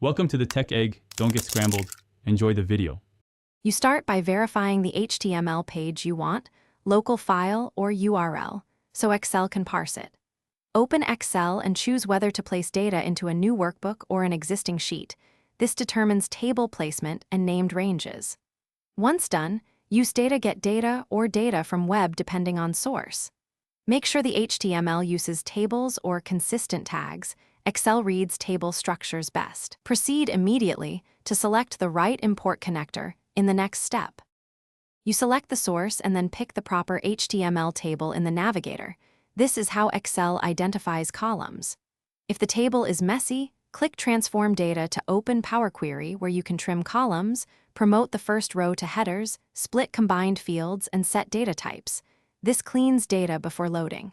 Welcome to the Tech Egg. Don't get scrambled. Enjoy the video. You start by verifying the HTML page you want, local file or URL, so Excel can parse it. Open Excel and choose whether to place data into a new workbook or an existing sheet. This determines table placement and named ranges. Once done, use data or data from web depending on source. Make sure the HTML uses tables or consistent tags. Excel reads table structures best. Proceed immediately to select the right import connector in the next step. You select the source and then pick the proper HTML table in the navigator. This is how Excel identifies columns. If the table is messy, click Transform Data to open Power Query, where you can trim columns, promote the first row to headers, split combined fields, and set data types. This cleans data before loading.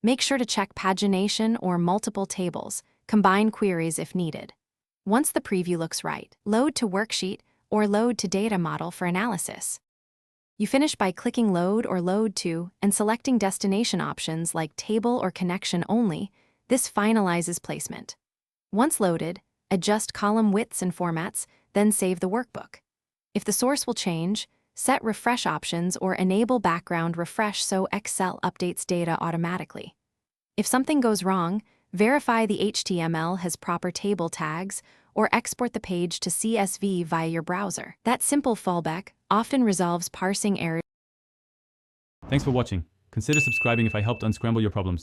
Make sure to check pagination or multiple tables. Combine queries if needed. Once the preview looks right, load to worksheet or load to data model for analysis. You finish by clicking Load or Load to and selecting destination options like Table or Connection Only. This finalizes placement. Once loaded, adjust column widths and formats, then save the workbook. If the source will change, set refresh options or enable background refresh so Excel updates data automatically. If something goes wrong, verify the HTML has proper table tags or export the page to CSV via your browser. That simple fallback often resolves parsing errors. Thanks for watching. Consider subscribing if I helped unscramble your problems.